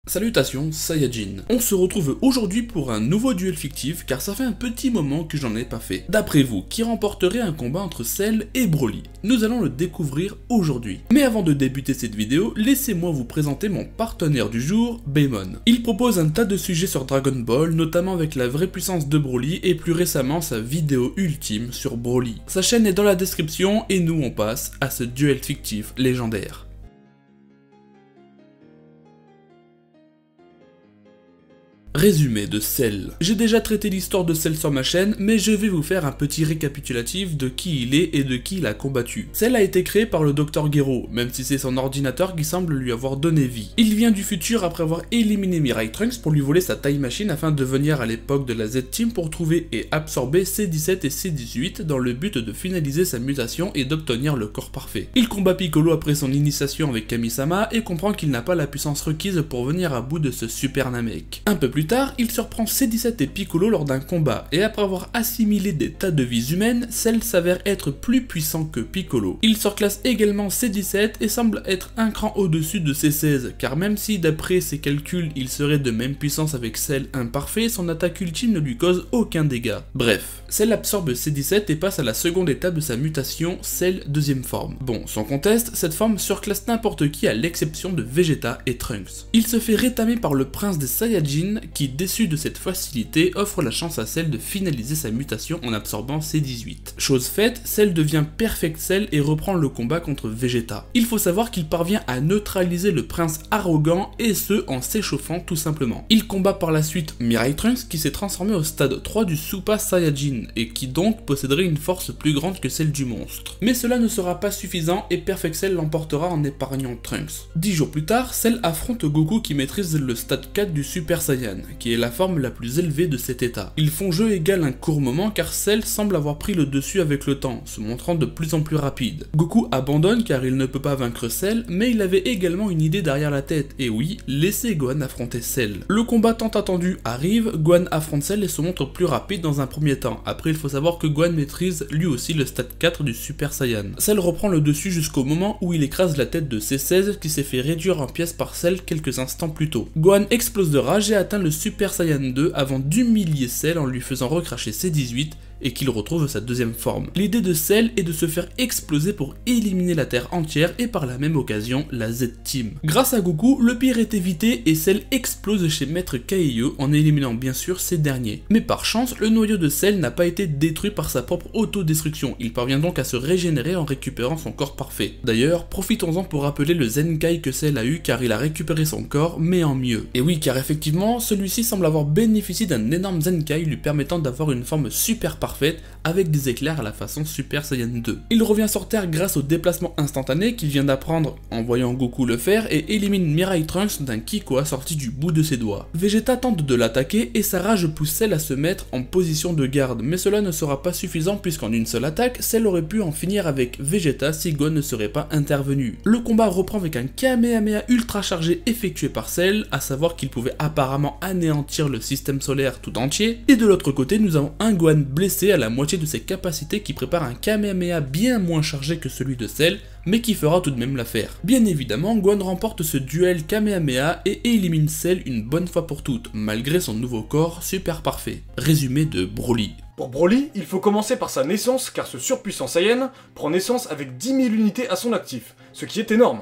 Salutations Saiyajin. On se retrouve aujourd'hui pour un nouveau duel fictif car ça fait un petit moment que j'en ai pas fait. D'après vous, qui remporterait un combat entre Cell et Broly? Nous allons le découvrir aujourd'hui. Mais avant de débuter cette vidéo, laissez-moi vous présenter mon partenaire du jour, Baemon. Il propose un tas de sujets sur Dragon Ball, notamment avec la vraie puissance de Broly et plus récemment sa vidéo ultime sur Broly. Sa chaîne est dans la description et nous on passe à ce duel fictif légendaire. Résumé de Cell. J'ai déjà traité l'histoire de Cell sur ma chaîne, mais je vais vous faire un petit récapitulatif de qui il est et de qui il a combattu. Cell a été créé par le Dr Gero, même si c'est son ordinateur qui semble lui avoir donné vie. Il vient du futur après avoir éliminé Mirai Trunks pour lui voler sa time machine afin de venir à l'époque de la Z-Team pour trouver et absorber C17 et C18 dans le but de finaliser sa mutation et d'obtenir le corps parfait. Il combat Piccolo après son initiation avec Kami-sama et comprend qu'il n'a pas la puissance requise pour venir à bout de ce super Namek. Un peu plus tard, il surprend C17 et Piccolo lors d'un combat, et après avoir assimilé des tas de vies humaines, Cell s'avère être plus puissant que Piccolo. Il surclasse également C17 et semble être un cran au-dessus de C16, car même si d'après ses calculs il serait de même puissance avec Cell imparfait, son attaque ultime ne lui cause aucun dégât. Bref, Cell absorbe C17 et passe à la seconde étape de sa mutation, Cell deuxième forme. Bon, sans conteste, cette forme surclasse n'importe qui à l'exception de Vegeta et Trunks. Il se fait rétamer par le prince des Saiyajin qui, déçu de cette facilité, offre la chance à Cell de finaliser sa mutation en absorbant C18. Chose faite, Cell devient Perfect Cell et reprend le combat contre Vegeta. Il faut savoir qu'il parvient à neutraliser le prince arrogant et ce en s'échauffant tout simplement. Il combat par la suite Mirai Trunks qui s'est transformé au stade 3 du Super Saiyajin et qui donc posséderait une force plus grande que celle du monstre. Mais cela ne sera pas suffisant et Perfect Cell l'emportera en épargnant Trunks. 10 jours plus tard, Cell affronte Goku qui maîtrise le stade 4 du Super Saiyan, qui est la forme la plus élevée de cet état. Ils font jeu égal un court moment car Cell semble avoir pris le dessus avec le temps, se montrant de plus en plus rapide. Goku abandonne car il ne peut pas vaincre Cell, mais il avait également une idée derrière la tête, et oui, laisser Gohan affronter Cell. Le combat tant attendu arrive, Gohan affronte Cell et se montre plus rapide dans un premier temps. Après il faut savoir que Gohan maîtrise lui aussi le stade 4 du Super Saiyan. Cell reprend le dessus jusqu'au moment où il écrase la tête de C16 qui s'est fait réduire en pièces par Cell quelques instants plus tôt. Gohan explose de rage et atteint le Super Saiyan 2 avant d'humilier Cell en lui faisant recracher C18 et qu'il retrouve sa deuxième forme. L'idée de Cell est de se faire exploser pour éliminer la Terre entière et par la même occasion la Z-Team. Grâce à Goku, le pire est évité et Cell explose chez Maître Kaio en éliminant bien sûr ces derniers. Mais par chance, le noyau de Cell n'a pas été détruit par sa propre autodestruction, il parvient donc à se régénérer en récupérant son corps parfait. D'ailleurs, profitons-en pour rappeler le Zenkai que Cell a eu car il a récupéré son corps mais en mieux. Et oui, car effectivement, celui-ci semble avoir bénéficié d'un énorme Zenkai lui permettant d'avoir une forme super parfaite avec des éclairs à la façon Super Saiyan 2. Il revient sur Terre grâce au déplacement instantané qu'il vient d'apprendre en voyant Goku le faire et élimine Mirai Trunks d'un Kikoa sorti du bout de ses doigts. Vegeta tente de l'attaquer et sa rage pousse Cell à se mettre en position de garde, mais cela ne sera pas suffisant puisqu'en une seule attaque, Cell aurait pu en finir avec Vegeta si Gohan ne serait pas intervenu. Le combat reprend avec un Kamehameha ultra chargé effectué par Cell, à savoir qu'il pouvait apparemment anéantir le système solaire tout entier, et de l'autre côté nous avons un Gohan blessé à la moitié de ses capacités qui prépare un Kamehameha bien moins chargé que celui de Cell, mais qui fera tout de même l'affaire. Bien évidemment, Gohan remporte ce duel Kamehameha et élimine Cell une bonne fois pour toutes, malgré son nouveau corps super parfait. Résumé de Broly. Pour Broly, il faut commencer par sa naissance car ce surpuissant Saiyan prend naissance avec 10 000 unités à son actif, ce qui est énorme.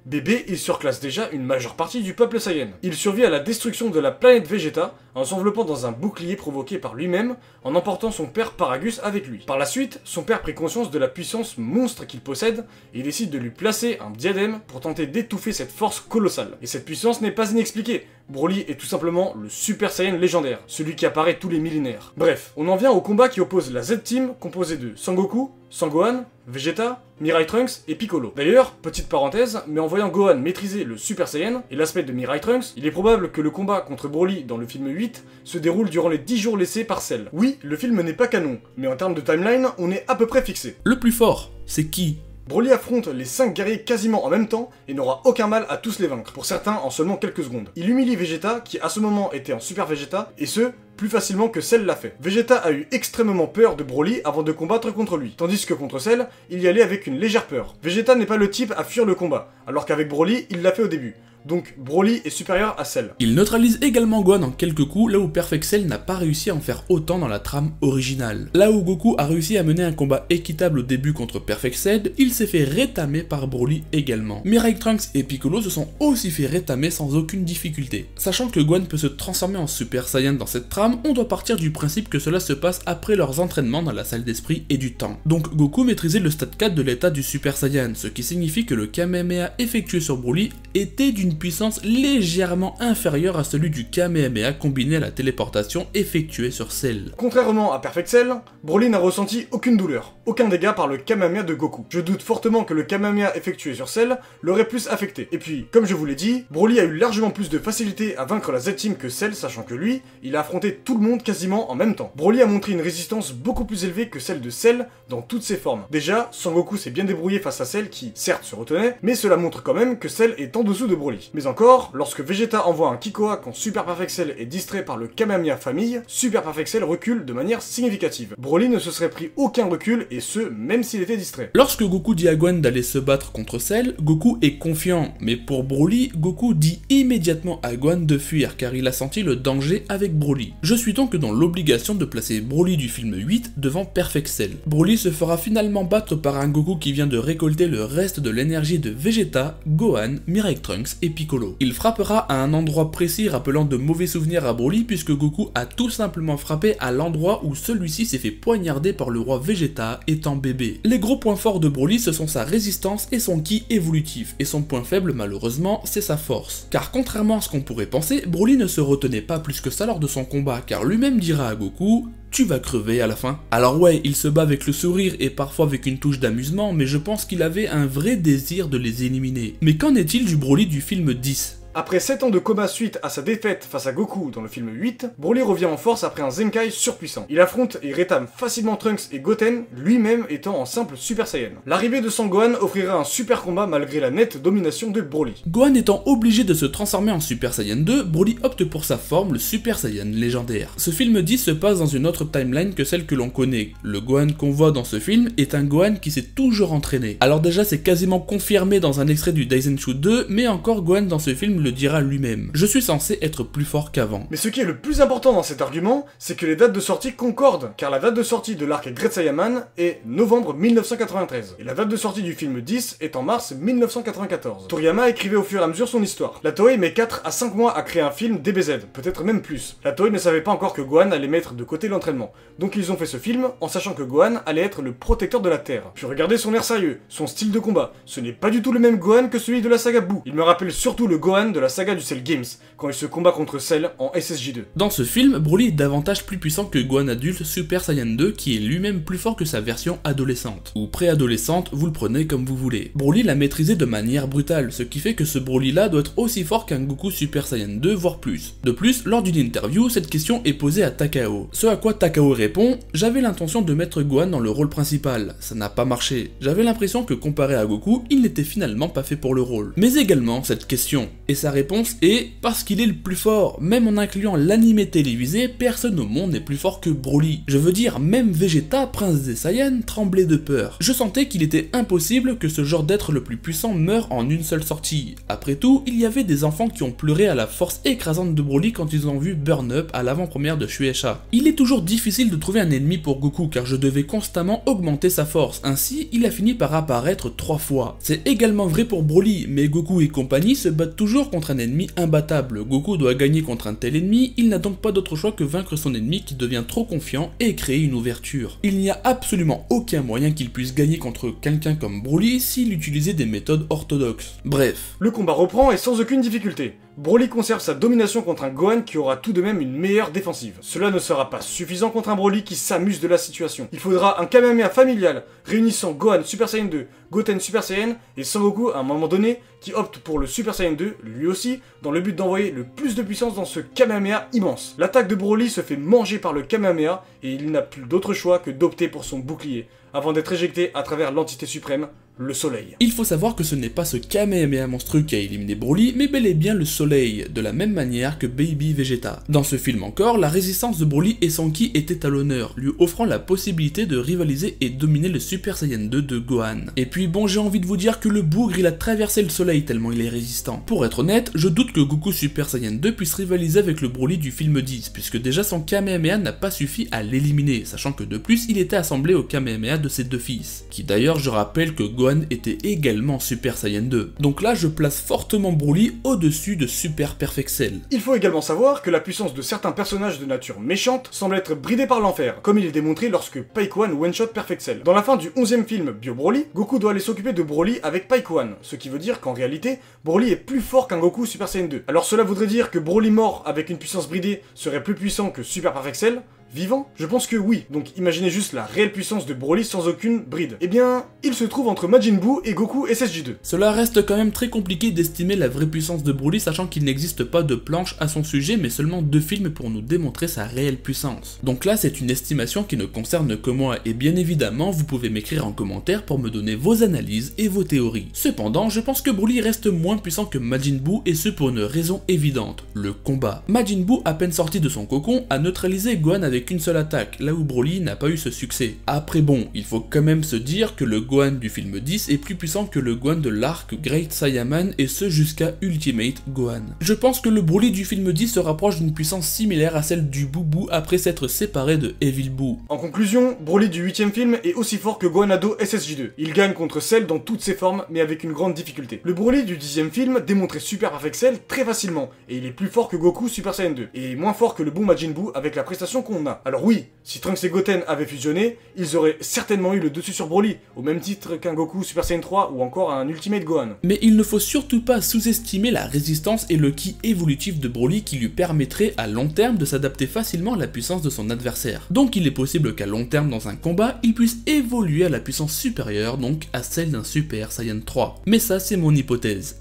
Bébé, il surclasse déjà une majeure partie du peuple Saiyan. Il survit à la destruction de la planète Vegeta en s'enveloppant dans un bouclier provoqué par lui-même en emportant son père Paragus avec lui. Par la suite, son père prit conscience de la puissance monstre qu'il possède et décide de lui placer un diadème pour tenter d'étouffer cette force colossale. Et cette puissance n'est pas inexpliquée. Broly est tout simplement le Super Saiyan légendaire, celui qui apparaît tous les millénaires. Bref, on en vient au combat qui oppose la Z-Team composée de Sangoku, Sangohan, Vegeta, Mirai Trunks et Piccolo. D'ailleurs, petite parenthèse, mais en voyant Gohan maîtriser le Super Saiyan et l'aspect de Mirai Trunks, il est probable que le combat contre Broly dans le film 8 se déroule durant les 10 jours laissés par Cell. Oui, le film n'est pas canon, mais en termes de timeline, on est à peu près fixé. Le plus fort, c'est qui? Broly affronte les 5 guerriers quasiment en même temps et n'aura aucun mal à tous les vaincre, pour certains en seulement quelques secondes. Il humilie Vegeta, qui à ce moment était en Super Vegeta, et ce, plus facilement que Cell l'a fait. Vegeta a eu extrêmement peur de Broly avant de combattre contre lui, tandis que contre Cell, il y allait avec une légère peur. Vegeta n'est pas le type à fuir le combat, alors qu'avec Broly, il l'a fait au début. donc Broly est supérieur à Cell. Il neutralise également Gohan en quelques coups, là où Perfect Cell n'a pas réussi à en faire autant dans la trame originale. Là où Goku a réussi à mener un combat équitable au début contre Perfect Cell, il s'est fait rétamer par Broly également. Mirai Trunks et Piccolo se sont aussi fait rétamer sans aucune difficulté. Sachant que Gohan peut se transformer en Super Saiyan dans cette trame, on doit partir du principe que cela se passe après leurs entraînements dans la salle d'esprit et du temps. Donc Goku maîtrisait le stade 4 de l'état du Super Saiyan, ce qui signifie que le Kamehameha effectué sur Broly était d'une puissance légèrement inférieure à celui du Kamehameha combiné à la téléportation effectuée sur Cell. Contrairement à Perfect Cell, Broly n'a ressenti aucune douleur, aucun dégât par le Kamehameha de Goku. Je doute fortement que le Kamehameha effectué sur Cell l'aurait plus affecté. Et puis, comme je vous l'ai dit, Broly a eu largement plus de facilité à vaincre la Z-Team que Cell, sachant que lui, il a affronté tout le monde quasiment en même temps. Broly a montré une résistance beaucoup plus élevée que celle de Cell dans toutes ses formes. Déjà, Sangoku s'est bien débrouillé face à Cell qui, certes, se retenait, mais cela montre quand même que Cell est en dessous de Broly. Mais encore, lorsque Vegeta envoie un Kikoa quand Super Perfect Cell est distrait par le Kamehameha famille, Super Perfect Cell recule de manière significative. Broly ne se serait pris aucun recul, et ce, même s'il était distrait. Lorsque Goku dit à Gohan d'aller se battre contre Cell, Goku est confiant, mais pour Broly, Goku dit immédiatement à Gohan de fuir car il a senti le danger avec Broly. Je suis donc dans l'obligation de placer Broly du film 8 devant Perfect Cell. Broly se fera finalement battre par un Goku qui vient de récolter le reste de l'énergie de Vegeta, Gohan, Mirai Trunks et Piccolo. Il frappera à un endroit précis rappelant de mauvais souvenirs à Broly puisque Goku a tout simplement frappé à l'endroit où celui-ci s'est fait poignarder par le roi Vegeta étant bébé. Les gros points forts de Broly ce sont sa résistance et son ki évolutif, et son point faible malheureusement c'est sa force. Car contrairement à ce qu'on pourrait penser, Broly ne se retenait pas plus que ça lors de son combat car lui-même dira à Goku: tu vas crever à la fin. Alors ouais, il se bat avec le sourire et parfois avec une touche d'amusement, mais je pense qu'il avait un vrai désir de les éliminer. Mais qu'en est-il du Broly du film 10 ? Après 7 ans de coma suite à sa défaite face à Goku dans le film 8, Broly revient en force après un Zenkai surpuissant. Il affronte et rétame facilement Trunks et Goten, lui-même étant en simple Super Saiyan. L'arrivée de Son Gohan offrira un super combat malgré la nette domination de Broly. Gohan étant obligé de se transformer en Super Saiyan 2, Broly opte pour sa forme, le Super Saiyan légendaire. Ce film 10 se passe dans une autre timeline que celle que l'on connaît. Le Gohan qu'on voit dans ce film est un Gohan qui s'est toujours entraîné. Alors déjà c'est quasiment confirmé dans un extrait du Daisenshu 2, mais encore Gohan dans ce film le dira lui-même. Je suis censé être plus fort qu'avant. Mais ce qui est le plus important dans cet argument, c'est que les dates de sortie concordent, car la date de sortie de l'arc Great Saiyaman est novembre 1993, et la date de sortie du film 10 est en mars 1994. Toriyama écrivait au fur et à mesure son histoire. La Toei met 4 à 5 mois à créer un film DBZ, peut-être même plus. La Toei ne savait pas encore que Gohan allait mettre de côté l'entraînement, donc ils ont fait ce film en sachant que Gohan allait être le protecteur de la Terre. Puis regardez son air sérieux, son style de combat, ce n'est pas du tout le même Gohan que celui de la saga Boo. Il me rappelle surtout le Gohan de la saga du Cell Games, quand il se combat contre Cell en SSJ2. Dans ce film, Broly est davantage plus puissant que Gohan adulte Super Saiyan 2 qui est lui-même plus fort que sa version adolescente, ou préadolescente, vous le prenez comme vous voulez. Broly l'a maîtrisé de manière brutale, ce qui fait que ce Broly là doit être aussi fort qu'un Goku Super Saiyan 2 voire plus. De plus, lors d'une interview, cette question est posée à Takao. Ce à quoi Takao répond: j'avais l'intention de mettre Gohan dans le rôle principal, ça n'a pas marché. J'avais l'impression que comparé à Goku, il n'était finalement pas fait pour le rôle. Mais également cette question, et sa réponse est parce qu'il est le plus fort. Même en incluant l'anime télévisé, personne au monde n'est plus fort que Broly. Je veux dire, même Vegeta, prince des Saiyans, tremblait de peur. Je sentais qu'il était impossible que ce genre d'être le plus puissant meure en une seule sortie. Après tout, il y avait des enfants qui ont pleuré à la force écrasante de Broly quand ils ont vu Burn Up à l'avant-première de Shueisha. Il est toujours difficile de trouver un ennemi pour Goku car je devais constamment augmenter sa force, ainsi il a fini par apparaître 3 fois. C'est également vrai pour Broly, mais Goku et compagnie se battent toujours contre un ennemi imbattable. Goku doit gagner contre un tel ennemi, il n'a donc pas d'autre choix que vaincre son ennemi qui devient trop confiant et créer une ouverture. Il n'y a absolument aucun moyen qu'il puisse gagner contre quelqu'un comme Broly s'il utilisait des méthodes orthodoxes. Bref. Le combat reprend et sans aucune difficulté. Broly conserve sa domination contre un Gohan qui aura tout de même une meilleure défensive. Cela ne sera pas suffisant contre un Broly qui s'amuse de la situation. Il faudra un Kamehameha familial réunissant Gohan Super Saiyan 2, Goten Super Saiyan et Sangoku à un moment donné qui opte pour le Super Saiyan 2, lui aussi, dans le but d'envoyer le plus de puissance dans ce Kamehameha immense. L'attaque de Broly se fait manger par le Kamehameha et il n'a plus d'autre choix que d'opter pour son bouclier, avant d'être éjecté à travers l'entité suprême, le soleil. Il faut savoir que ce n'est pas ce Kamehameha monstrueux qui a éliminé Broly, mais bel et bien le soleil, de la même manière que Baby Vegeta. Dans ce film encore, la résistance de Broly et son ki était à l'honneur, lui offrant la possibilité de rivaliser et dominer le Super Saiyan 2 de Gohan. Et puis bon, j'ai envie de vous dire que le bougre il a traversé le soleil tellement il est résistant. Pour être honnête, je doute que Goku Super Saiyan 2 puisse rivaliser avec le Broly du film 10, puisque déjà son Kamehameha n'a pas suffi à l'éliminer, sachant que de plus il était assemblé au Kamehameha de ses deux fils, qui d'ailleurs je rappelle que Gohan était également Super Saiyan 2. Donc là je place fortement Broly au-dessus de Super Perfect Cell. Il faut également savoir que la puissance de certains personnages de nature méchante semble être bridée par l'enfer, comme il est démontré lorsque Pyke-One one-shot Perfect Cell. Dans la fin du 11e film Bio Broly, Goku doit aller s'occuper de Broly avec Pyke-One, ce qui veut dire qu'en réalité, Broly est plus fort qu'un Goku Super Saiyan 2. Alors cela voudrait dire que Broly mort avec une puissance bridée serait plus puissant que Super Perfect Cell vivant? Je pense que oui, donc imaginez juste la réelle puissance de Broly sans aucune bride. Eh bien, il se trouve entre Majin Buu et Goku SSJ2. Cela reste quand même très compliqué d'estimer la vraie puissance de Broly, sachant qu'il n'existe pas de planche à son sujet, mais seulement 2 films pour nous démontrer sa réelle puissance. Donc là, c'est une estimation qui ne concerne que moi, et bien évidemment, vous pouvez m'écrire en commentaire pour me donner vos analyses et vos théories. Cependant, je pense que Broly reste moins puissant que Majin Buu, et ce pour une raison évidente, le combat. Majin Buu, à peine sorti de son cocon, a neutralisé Gohan avec une seule attaque, là où Broly n'a pas eu ce succès. Après bon, il faut quand même se dire que le Gohan du film 10 est plus puissant que le Gohan de l'arc Great Saiyaman, et ce jusqu'à Ultimate Gohan. Je pense que le Broly du film 10 se rapproche d'une puissance similaire à celle du Boo Boo après s'être séparé de Evil Boo. En conclusion, Broly du 8e film est aussi fort que Gohan Ado SSJ2. Il gagne contre Cell dans toutes ses formes, mais avec une grande difficulté. Le Broly du 10e film démontrait Super Perfect Cell très facilement, et il est plus fort que Goku Super Saiyan 2, et moins fort que le Boo Majin Buu avec la prestation qu'on a. Alors oui, si Trunks et Goten avaient fusionné, ils auraient certainement eu le dessus sur Broly, au même titre qu'un Goku Super Saiyan 3 ou encore un Ultimate Gohan. Mais il ne faut surtout pas sous-estimer la résistance et le ki évolutif de Broly qui lui permettrait à long terme de s'adapter facilement à la puissance de son adversaire. Donc il est possible qu'à long terme dans un combat, il puisse évoluer à la puissance supérieure, donc à celle d'un Super Saiyan 3. Mais ça c'est mon hypothèse.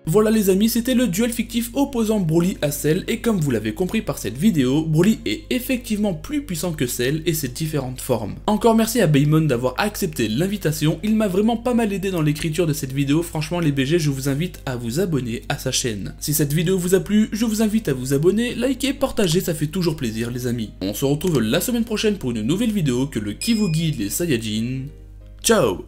Voilà les amis, c'était le duel fictif opposant Broly à Cell, et comme vous l'avez compris par cette vidéo, Broly est effectivement plus puissant que Cell et ses différentes formes. Encore merci à Baemon d'avoir accepté l'invitation, il m'a vraiment pas mal aidé dans l'écriture de cette vidéo, franchement les BG je vous invite à vous abonner à sa chaîne. Si cette vidéo vous a plu, je vous invite à vous abonner, liker, partager, ça fait toujours plaisir les amis. On se retrouve la semaine prochaine pour une nouvelle vidéo, que le ki vous guide les Saiyajins. Ciao.